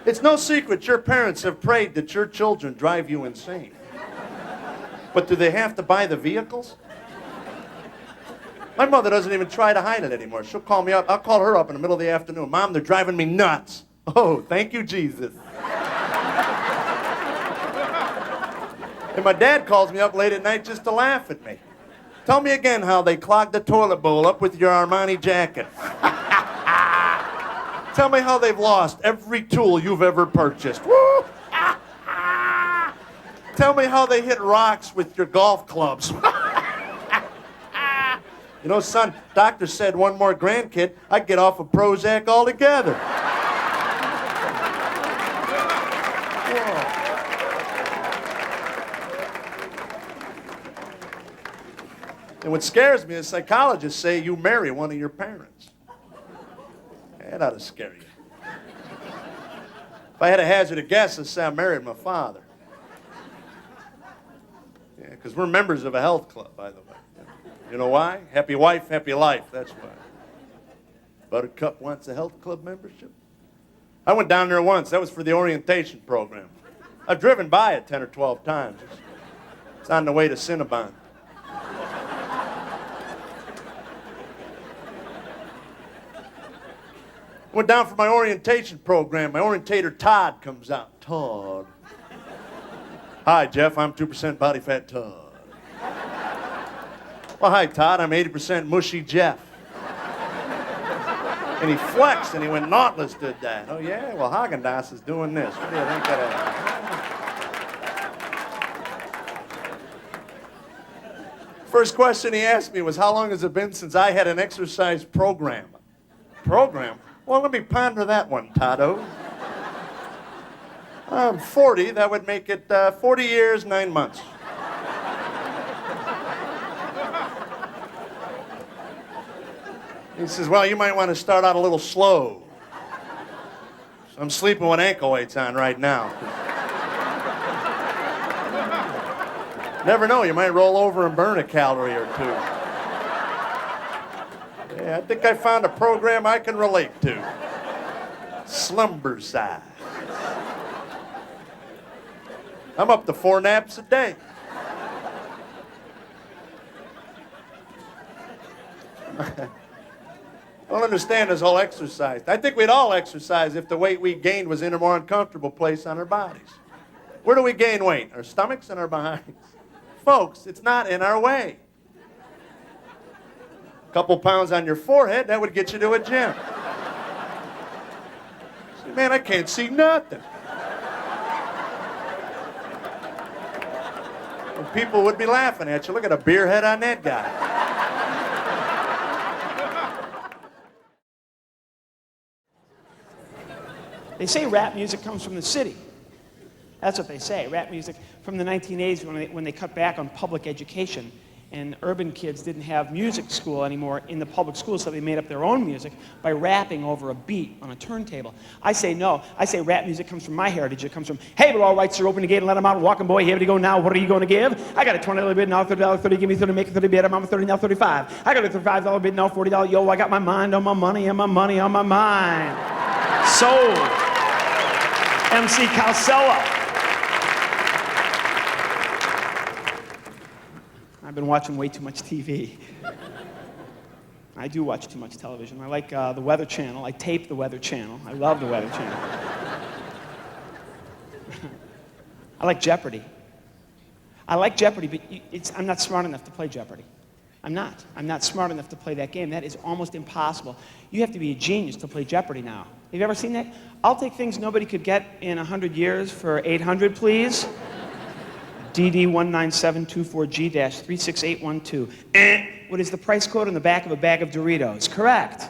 It's no secret your parents have prayed that your children drive you insane. But do they have to buy the vehicles? My mother doesn't even try to hide it anymore. She'll call me up. I'll call her up in the middle of the afternoon. Mom, they're driving me nuts. Oh, thank you, Jesus. And my dad calls me up late at night just to laugh at me. Tell me again how they clogged the toilet bowl up with your Armani jacket. Tell me how they've lost every tool you've ever purchased. Woo! Tell me how they hit rocks with your golf clubs. You know, son, doctor said one more grandkid, I'd get off of Prozac altogether. And what scares me is psychologists say you marry one of your parents. That ought to scare you. If I had a hazard a guess, I'd say I married my father. Yeah, because we're members of a health club, by the way. You know why? Happy wife, happy life, that's why. Buttercup wants a health club membership. I went down there once. That was for the orientation program. I've driven by it 10 or 12 times. It's on the way to Cinnabon. Went down for my orientation program. My orientator, Todd, comes out. Todd. Hi, Jeff. I'm 2% body fat Todd. Well, hi, Todd. I'm 80% mushy Jeff. And he flexed, and he went, Nautilus did that. Oh, yeah? Well, Haagen-Dazs is doing this. What do you think of that? First question he asked me was, how long has it been since I had an exercise program? Program? Well, let me ponder that one, Tado. I'm 40. That would make it 40 years, 9 months. He says, well, you might want to start out a little slow. So I'm sleeping with ankle weights on right now. Never know, you might roll over and burn a calorie or two. Yeah, I think I found a program I can relate to. Slumber size. I'm up to 4 naps a day. I don't understand this whole exercise. I think we'd all exercise if the weight we gained was in a more uncomfortable place on our bodies. Where do we gain weight? Our stomachs and our behinds. Folks, it's not in our way. A couple pounds on your forehead, that would get you to a gym. See, man, I can't see nothing. And people would be laughing at you. Look at a beer head on that guy. They say rap music comes from the city. That's what they say. Rap music from the 1980s when they cut back on public education and urban kids didn't have music school anymore in the public schools, so they made up their own music by rapping over a beat on a turntable. I say no. I say rap music comes from my heritage. It comes from, hey, but all right, sir, open the gate and let him out. Walking boy, here we go now. What are you going to give? I got a $20 bid now, $30, 30, give me 30, make it 30 bid. I'm on 30 now, 35. I got a $35 bid now, $40. Yo, I got my mind on my money and my money on my mind. Sold. MC Calcella. I've been watching way too much TV. I do watch too much television. I like the Weather Channel. I tape the Weather Channel. I love the Weather Channel. I like Jeopardy. I like Jeopardy, but I'm not smart enough to play Jeopardy. I'm not. I'm not smart enough to play that game. That is almost impossible. You have to be a genius to play Jeopardy now. Have you ever seen that? I'll take things nobody could get in 100 years for 800, please. DD19724G-36812. What is the price code on the back of a bag of Doritos? Correct.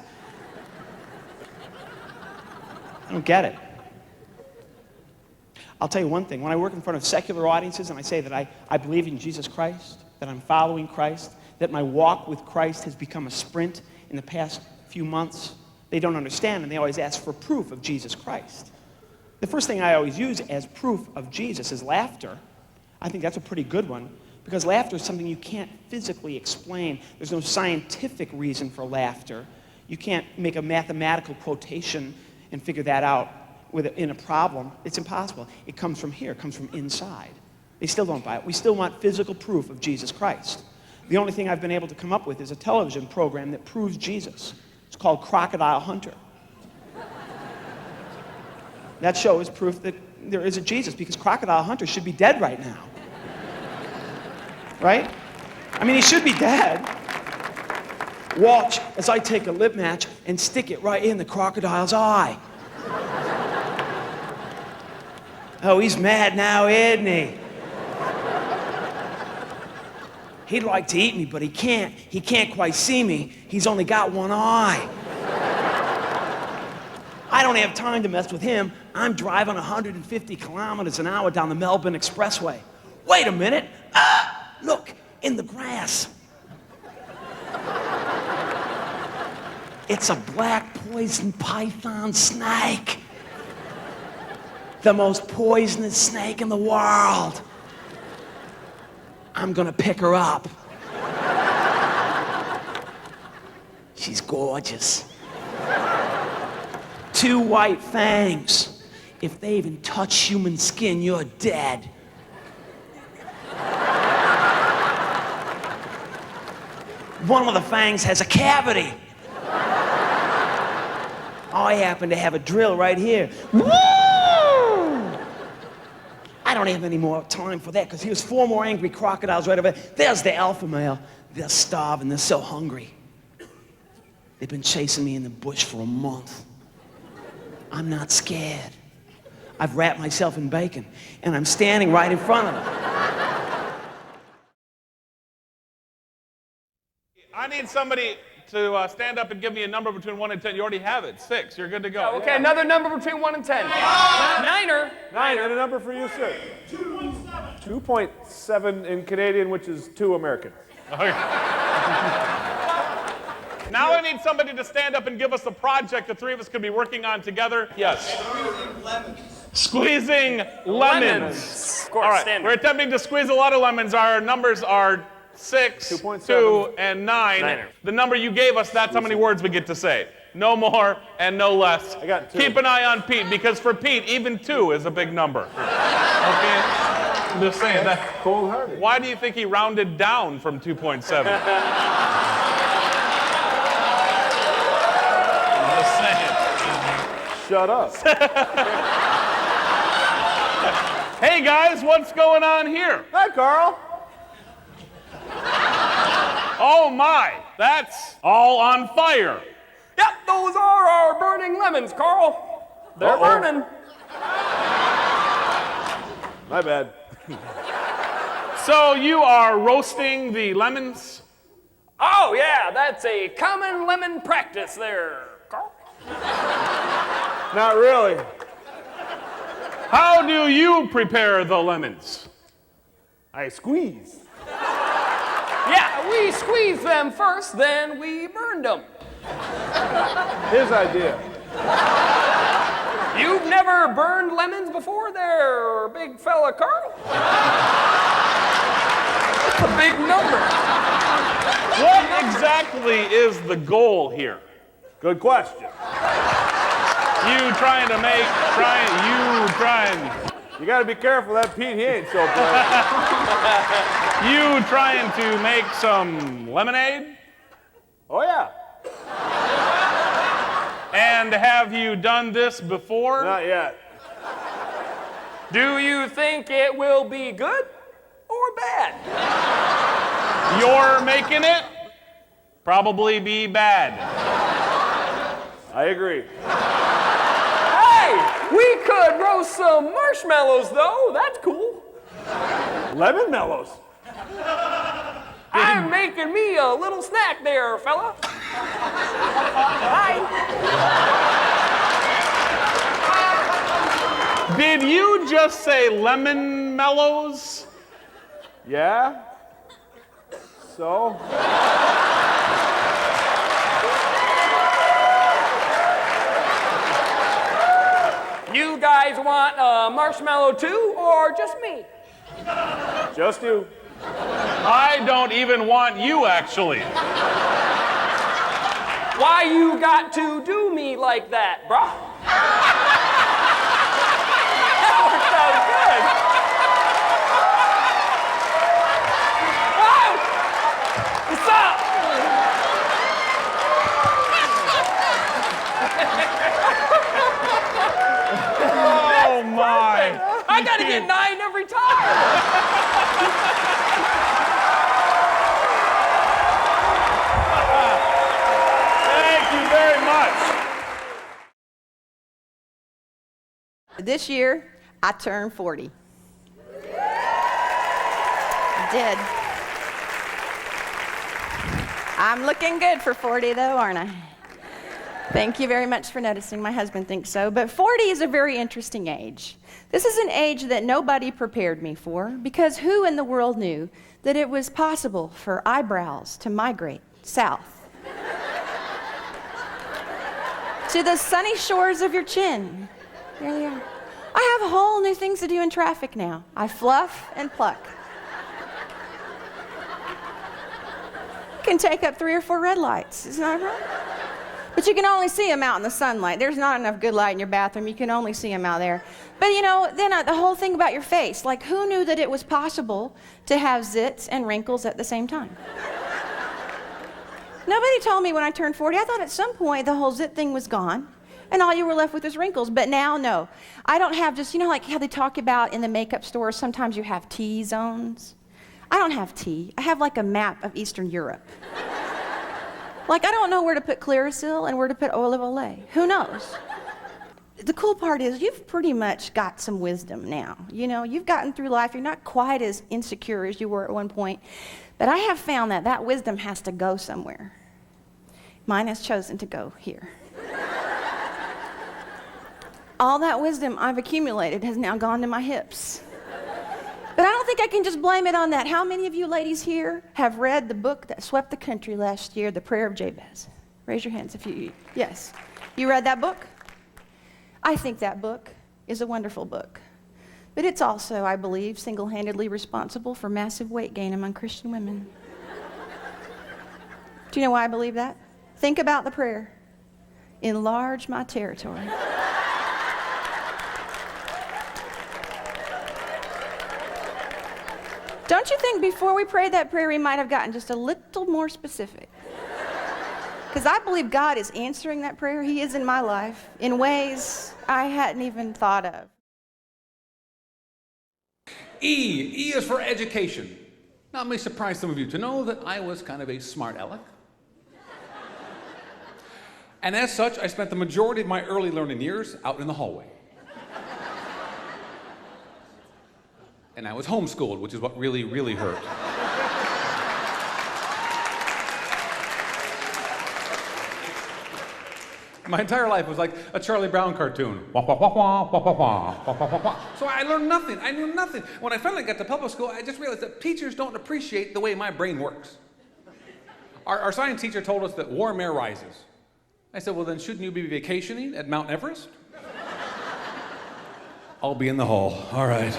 I don't get it. I'll tell you one thing. When I work in front of secular audiences and I say that I believe in Jesus Christ, that I'm following Christ, that my walk with Christ has become a sprint in the past few months, they don't understand and they always ask for proof of Jesus Christ. The first thing I always use as proof of Jesus is laughter. I think that's a pretty good one because laughter is something you can't physically explain. There's no scientific reason for laughter. You can't make a mathematical quotation and figure that out in a problem, it's impossible. It comes from here. It comes from inside. They still don't buy it. We still want physical proof of Jesus Christ. The only thing I've been able to come up with is a television program that proves Jesus. It's called Crocodile Hunter. That show is proof that there is a Jesus, because Crocodile Hunter should be dead right now. Right? I mean, he should be dead. Watch as I take a lip match and stick it right in the crocodile's eye. Oh, he's mad now, isn't he? He'd like to eat me, but he can't. He can't quite see me. He's only got one eye. I don't have time to mess with him. I'm driving 150 kilometers an hour down the Melbourne Expressway. Wait a minute. Ah, look, in the grass. It's a black poison python snake. The most poisonous snake in the world. I'm gonna pick her up. She's gorgeous. 2 white fangs. If they even touch human skin, you're dead. One of the fangs has a cavity. I happen to have a drill right here. Woo! I don't have any more time for that, because here's 4 more angry crocodiles right over there. There's the alpha male. They're starving. They're so hungry. They've been chasing me in the bush for a month. I'm not scared. I've wrapped myself in bacon, and I'm standing right in front of them. I need somebody to stand up and give me a number between 1 and 10. You already have it. 6. You're good to go. Okay, another number between 1 and 10. Niner. And a number for you, sir. 2.7 in Canadian, which is 2 American. Okay. Now I need somebody to stand up and give us a project the 3 of us could be working on together. Yes. Squeezing lemons. Of course, All right, standard. we're attempting to squeeze a lot of lemons. Our numbers are 6, 2.7. 2, and 9. Niner. The number you gave us, that's how many words we get to say. No more and no less. I got 2. Keep an eye on Pete, because for Pete, even 2 is a big number. Okay? I'm just saying that. Cold-hearted. Why do you think he rounded down from 2.7? I'm just saying. Shut up. Hey guys, what's going on here? Hi, Carl. Oh my, that's all on fire. Yep, those are our burning lemons, Carl. They're burning. My bad. So you are roasting the lemons? Oh, yeah, that's a common lemon practice there, Carl. Not really. How do you prepare the lemons? I squeeze. Yeah, we squeeze them first, then we burned them. His idea. You've never burned lemons before there, big fella Carl? That's a big number. What exactly is the goal here? Good question. You trying. You gotta be careful, that Pete, he ain't so bright. You trying to make some lemonade? Oh, yeah. And have you done this before? Not yet. Do you think it will be good or bad? You're making it? Probably be bad. I agree. Hey, we could roast some marshmallows, though. That's cool. Lemon mellows. I'm making me a little snack there, fella. Hi. Did you just say lemon mellows? Yeah? So? You guys want a marshmallow too, or just me? Just you. I don't even want you, actually. Why you got to do me like that, bruh? I gotta get 9 every time. Thank you very much. This year, I turned 40. I did. I'm looking good for 40, though, aren't I? Thank you very much for noticing. My husband thinks so. But 40 is a very interesting age. This is an age that nobody prepared me for, because who in the world knew that it was possible for eyebrows to migrate south to the sunny shores of your chin? There they are. I have whole new things to do in traffic now. I fluff and pluck. Can take up 3 or 4 red lights. Isn't that right? But you can only see them out in the sunlight. There's not enough good light in your bathroom. You can only see them out there. But then the whole thing about your face, like who knew that it was possible to have zits and wrinkles at the same time? Nobody told me when I turned 40. I thought at some point the whole zit thing was gone and all you were left with was wrinkles. But now, no. I don't have just, like how they talk about in the makeup stores, sometimes you have T-zones. I don't have T. I have like a map of Eastern Europe. Like, I don't know where to put Clearasil and where to put olive oil. Who knows? The cool part is you've pretty much got some wisdom now. You've gotten through life. You're not quite as insecure as you were at one point. But I have found that wisdom has to go somewhere. Mine has chosen to go here. All that wisdom I've accumulated has now gone to my hips. But I don't think I can just blame it on that. How many of you ladies here have read the book that swept the country last year, The Prayer of Jabez? Raise your hands if you, yes. You read that book? I think that book is a wonderful book. But it's also, I believe, single-handedly responsible for massive weight gain among Christian women. Do you know why I believe that? Think about the prayer. Enlarge my territory. Don't you think before we prayed that prayer, we might have gotten just a little more specific? Because I believe God is answering that prayer. He is in my life in ways I hadn't even thought of. E. E is for education. Now, it may surprise some of you to know that I was kind of a smart aleck. And as such, I spent the majority of my early learning years out in the hallway. And I was homeschooled, which is what really, really hurt. My entire life was like a Charlie Brown cartoon. Wah, wah, wah, wah, wah, wah, wah, wah, wah, wah. So I learned nothing. I knew nothing. When I finally got to public school, I just realized that teachers don't appreciate the way my brain works. Our science teacher told us that warm air rises. I said, well, then shouldn't you be vacationing at Mount Everest? I'll be in the hall. All right.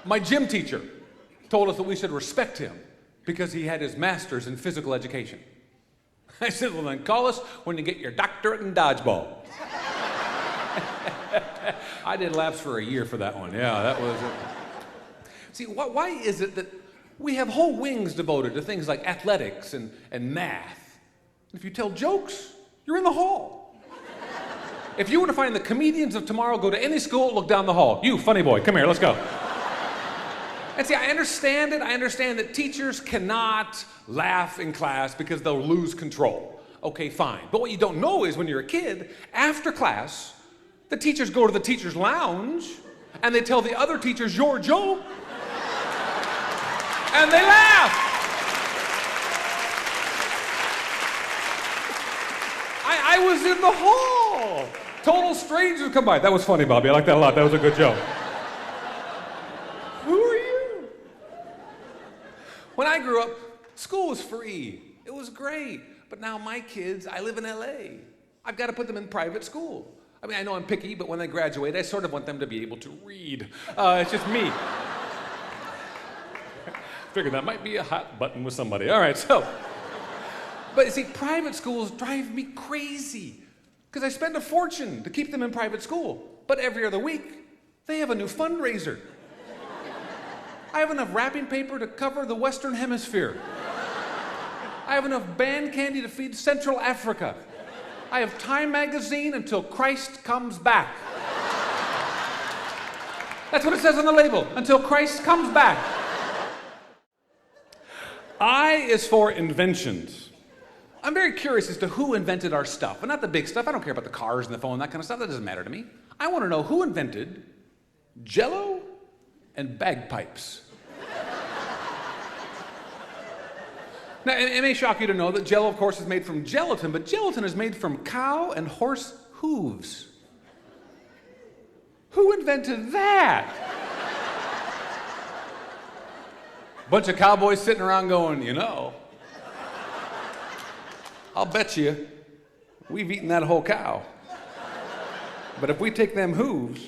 My gym teacher told us that we should respect him because he had his master's in physical education. I said, well, then call us when you get your doctorate in dodgeball. I did laps for a year for that one. Yeah, that was it. See, why is it that we have whole wings devoted to things like athletics and math? If you tell jokes, you're in the hall. If you were to find the comedians of tomorrow, go to any school, look down the hall. You, funny boy, come here, let's go. And see, I understand it. I understand that teachers cannot laugh in class because they'll lose control. Okay, fine. But what you don't know is when you're a kid, after class, the teachers go to the teacher's lounge and they tell the other teachers your joke. And they laugh. I was in the hall. Total strangers come by. That was funny, Bobby. I like that a lot. That was a good joke. Who are you? When I grew up, school was free. It was great. But now my kids, I live in LA. I've got to put them in private school. I mean, I know I'm picky, but when they graduate, I sort of want them to be able to read. It's just me. Figured that might be a hot button with somebody. All right, so. But you see, private schools drive me crazy because I spend a fortune to keep them in private school. But every other week, they have a new fundraiser. I have enough wrapping paper to cover the Western Hemisphere. I have enough band candy to feed Central Africa. I have Time magazine until Christ comes back. That's what it says on the label, until Christ comes back. I is for inventions. I'm very curious as to who invented our stuff, and not the big stuff. I don't care about the cars and the phone, that kind of stuff. That doesn't matter to me. I want to know who invented Jell-O and bagpipes. Now, it may shock you to know that Jell-O, of course, is made from gelatin, but gelatin is made from cow and horse hooves. Who invented that? Bunch of cowboys sitting around going, you know, I'll bet you we've eaten that whole cow. But if we take them hooves,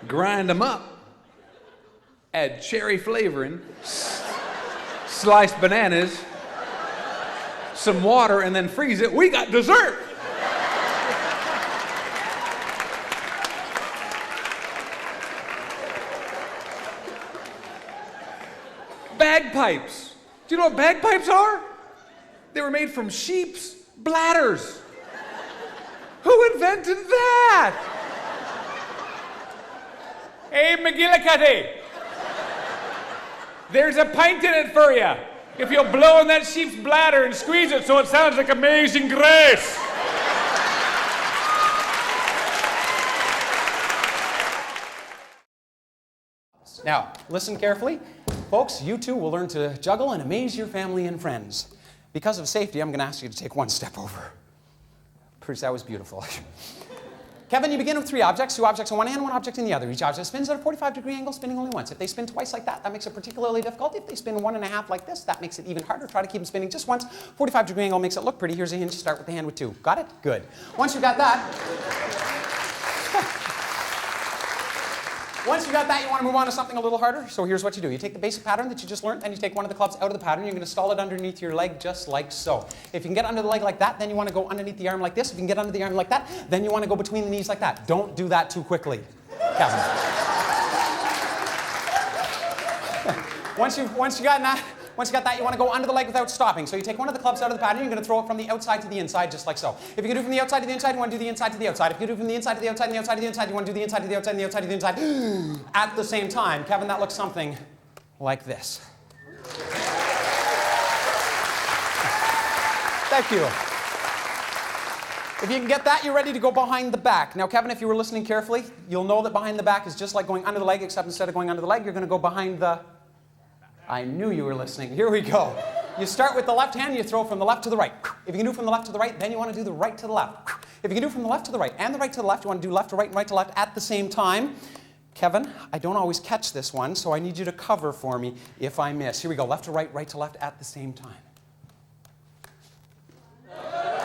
grind them up, add cherry flavoring, sliced bananas, some water, and then freeze it, we got dessert. Bagpipes. Do you know what bagpipes are? They were made from sheep's bladders. Who invented that? Hey, McGillicuddy, there's a pint in it for you. If you'll blow in that sheep's bladder and squeeze it so it sounds like Amazing Grace. Now, listen carefully. Folks, you too will learn to juggle and amaze your family and friends. Because of safety, I'm going to ask you to take one step over. Bruce, that was beautiful. Kevin, you begin with 3 objects, 2 objects on one hand, 1 object in the other. Each object spins at a 45-degree angle, spinning only once. If they spin twice like that, that makes it particularly difficult. If they spin 1.5 like this, that makes it even harder. Try to keep them spinning just once. 45-degree angle makes it look pretty. Here's a hint. Start with the hand with 2. Got it? Good. Once you got that, you want to move on to something a little harder. So here's what you do. You take the basic pattern that you just learned, and you take one of the clubs out of the pattern. You're going to stall it underneath your leg just like so. If you can get under the leg like that, then you want to go underneath the arm like this. If you can get under the arm like that, then you want to go between the knees like that. Don't do that too quickly. Kevin. Once you got that, you want to go under the leg without stopping. So you take one of the clubs out of the pattern, you're going to throw it from the outside to the inside, just like so. If you can do it from the outside to the inside, you want to do the inside to the outside. If you can do it from the inside to the outside and the outside to the inside, you want to do the inside to the outside and the outside to the inside at the same time. Kevin, that looks something like this. Thank you. If you can get that, you're ready to go behind the back. Now, Kevin, if you were listening carefully, you'll know that behind the back is just like going under the leg, except instead of going under the leg, you're going to go behind the... I knew you were listening. Here we go. You start with the left hand, you throw from the left to the right. If you can do from the left to the right, then you want to do the right to the left. If you can do from the left to the right and the right to the left, you want to do left to right and right to left at the same time. Kevin, I don't always catch this one, so I need you to cover for me if I miss. Here we go. Left to right, right to left at the same time.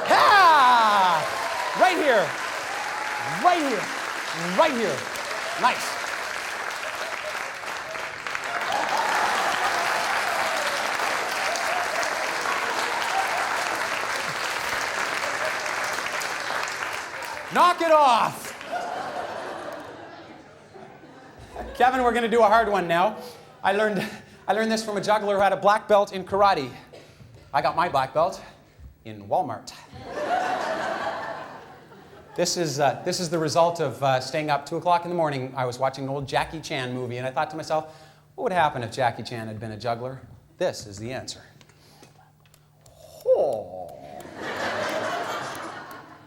Ha! Right here. Right here. Right here. Nice. Knock it off. Kevin, we're going to do a hard one now. I learned this from a juggler who had a black belt in karate. I got my black belt in Walmart. This is the result of staying up 2 o'clock in the morning. I was watching an old Jackie Chan movie, and I thought to myself, what would happen if Jackie Chan had been a juggler? This is the answer. Oh.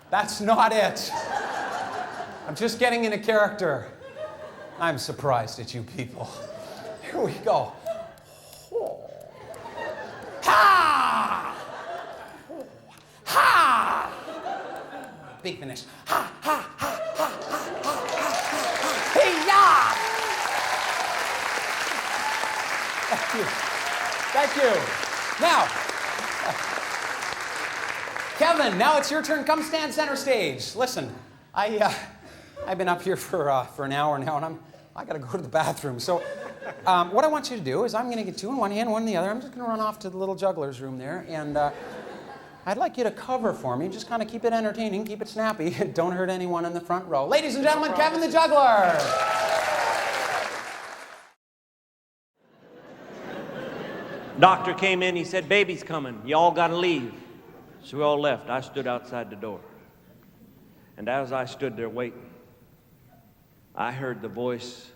That's not it. I'm just getting in a character. I'm surprised at you people. Here we go. Oh. Ha! Oh. Ha! Big finish. Ha, ha, ha, ha, ha, ha, ha. Hey-ya! Thank you. Now, Kevin, now it's your turn. Come stand center stage. Listen, I've been up here for an hour now, and I got to go to the bathroom. So what I want you to do is I'm going to get 2 in one hand, 1 in the other. I'm just going to run off to the little juggler's room there, and I'd like you to cover for me. Just kind of keep it entertaining, keep it snappy. Don't hurt anyone in the front row. Ladies and gentlemen, Kevin the Juggler. Doctor came in, he said, baby's coming. You all got to leave. So we all left. I stood outside the door. And as I stood there waiting, I heard the voice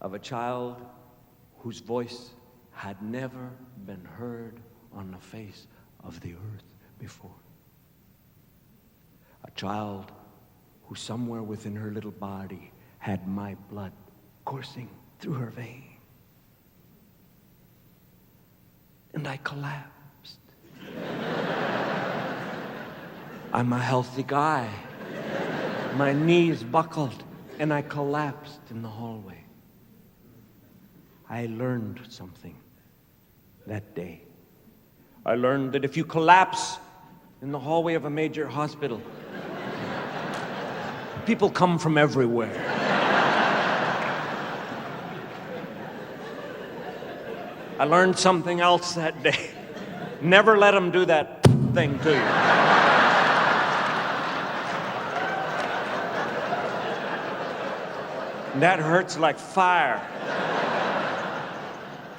of a child whose voice had never been heard on the face of the earth before. A child who somewhere within her little body had my blood coursing through her vein. And I collapsed. I'm a healthy guy. My knees buckled, and I collapsed in the hallway. I learned something that day. I learned that if you collapse in the hallway of a major hospital, people come from everywhere. I learned something else that day. Never let them do that thing to you. That hurts like fire.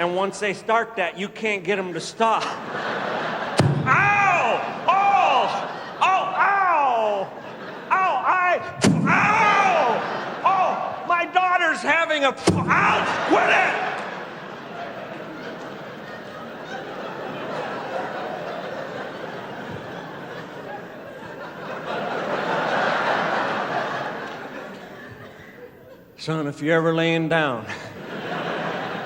And once they start that, you can't get them to stop. Ow! Oh! Oh! Ow! Ow! Ow! Oh! My daughter's having a... Ow! Quit it! Son, if you're ever laying down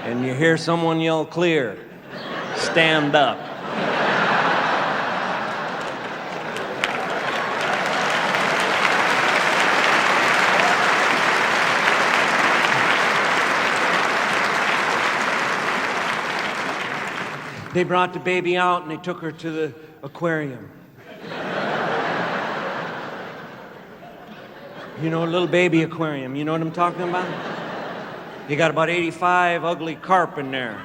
and you hear someone yell clear, stand up. They brought the baby out and they took her to the aquarium. You know, a little baby aquarium. You know what I'm talking about? You got about 85 ugly carp in there.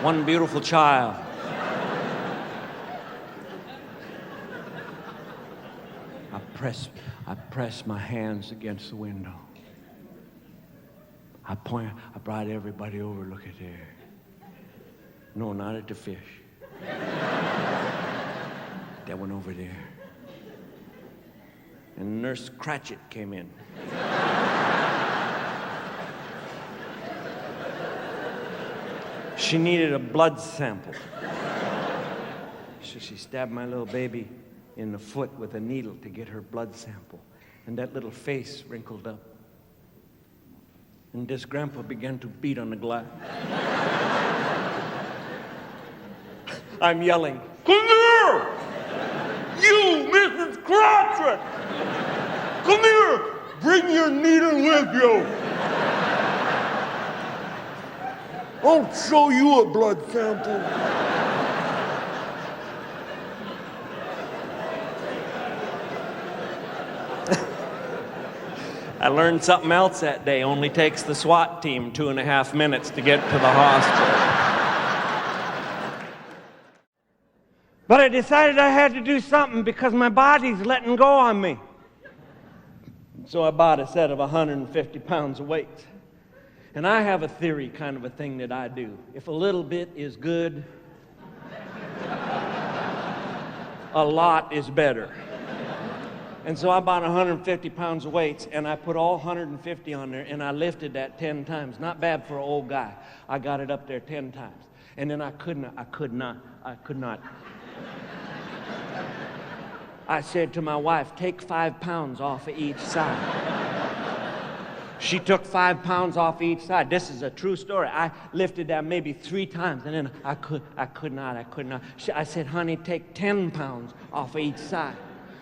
One beautiful child. I press my hands against the window. I brought everybody over, look at there. No, not at the fish. That one over there. And Nurse Cratchit came in. She needed a blood sample. So she stabbed my little baby in the foot with a needle to get her blood sample. And that little face wrinkled up. And this grandpa began to beat on the glass. I'm yelling, "Come here! You, Mrs. Cratchit! Come here! Bring your needle with you! I'll show you a blood sample." I learned something else that day. Only takes the SWAT team 2.5 minutes to get to the hospital. But I decided I had to do something because my body's letting go on me. So I bought a set of 150 pounds of weights. And I have a theory, kind of a thing that I do. If a little bit is good, a lot is better. And so I bought 150 pounds of weights, and I put all 150 on there, and I lifted that 10 times. Not bad for an old guy. I got it up there 10 times. And then I could not. I said to my wife, take 5 pounds off of each side. She took 5 pounds off each side. This is a true story. I lifted that maybe 3 times, and then I could not. I said, honey, take 10 pounds off of each side.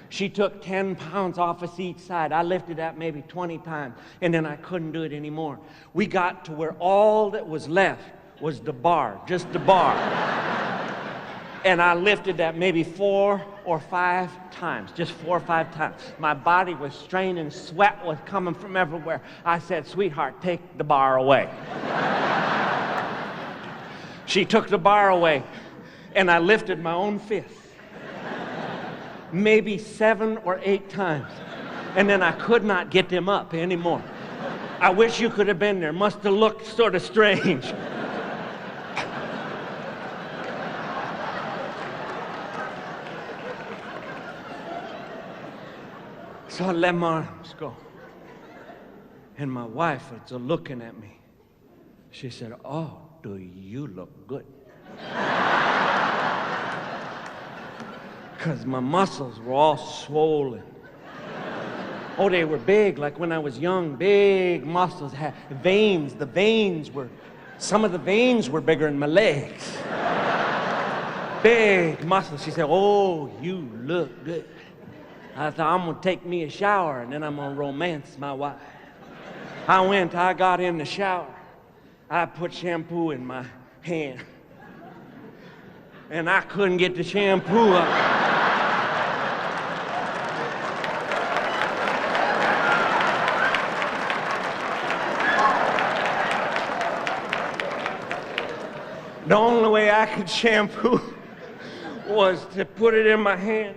She took 10 pounds off of each side. I lifted that maybe 20 times, and then I couldn't do it anymore. We got to where all that was left was the bar, just the bar. And I lifted that maybe 4 or 5 times, just 4 or 5 times. My body was straining, sweat was coming from everywhere. I said, sweetheart, take the bar away. She took the bar away, and I lifted my own fist, maybe 7 or 8 times. And then I could not get them up anymore. I wish you could have been there. Must have looked sort of strange. So I let my arms go. And my wife was looking at me. She said, "Oh, do you look good?" Because my muscles were all swollen. Oh, they were big, like when I was young, big muscles, had veins. Some of the veins were bigger than my legs. Big muscles. She said, "Oh, you look good." I thought, I'm gonna take me a shower and then I'm gonna romance my wife. I got in the shower. I put shampoo in my hand. And I couldn't get the shampoo up. The only way I could shampoo was to put it in my hand.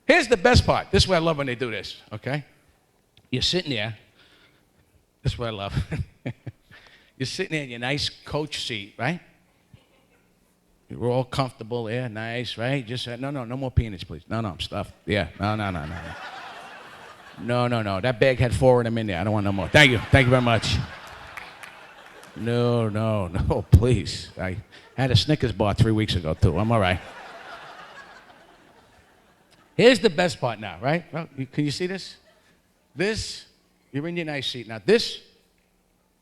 Here's the best part. This is what I love when they do this, okay? You're sitting there. This is what I love. You're sitting there in your nice coach seat, right? You're all comfortable there, nice, right? Just no more peanuts, please. No, I'm stuffed. Yeah, no. No. That bag had 4 of them in there. I don't want no more. Thank you very much. No, please. I had a Snickers bar 3 weeks ago, too. I'm all right. Here's the best part now, right? Well, can you see this? This, you're in your nice seat. Now, this,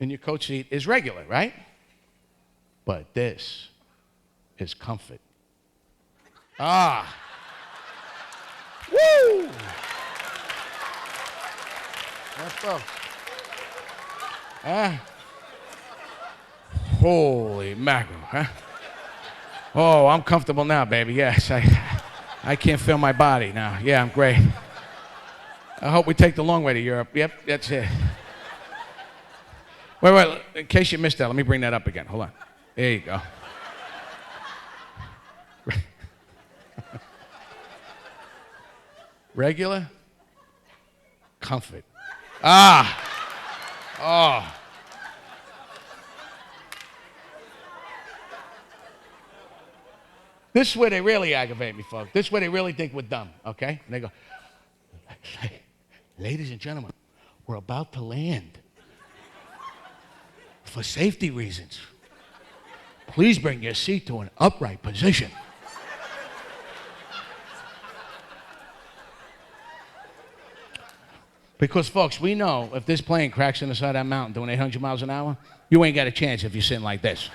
in your coach seat, is regular, right? But this is comfort. Ah. Woo! Let's go. Holy mackerel, huh? Oh, I'm comfortable now, baby. Yes, I can't feel my body now. Yeah, I'm great. I hope we take the long way to Europe. Yep, that's it. Wait, in case you missed that, let me bring that up again. Hold on. There you go. Regular comfort. Ah. Oh. This is where they really aggravate me, folks. This is where they really think we're dumb, okay? And they go, "Ladies and gentlemen, we're about to land. For safety reasons, please bring your seat to an upright position." Because, folks, we know if this plane cracks on the side of that mountain doing 800 miles an hour, you ain't got a chance if you're sitting like this.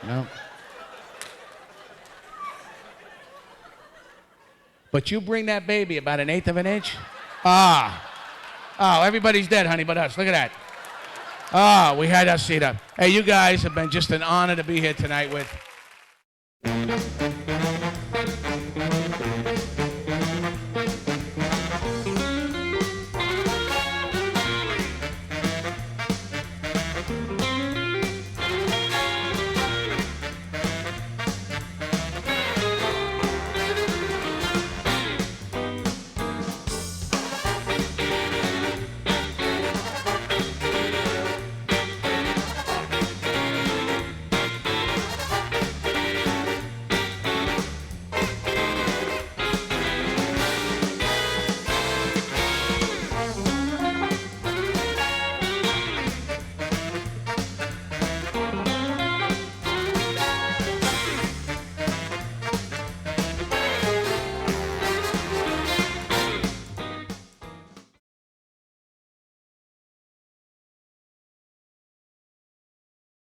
No. But you bring that baby about 1/8 of an inch. Oh, everybody's dead, honey, but us. Look at that. We had our seat up. Hey, you guys have been just an honor to be here tonight with.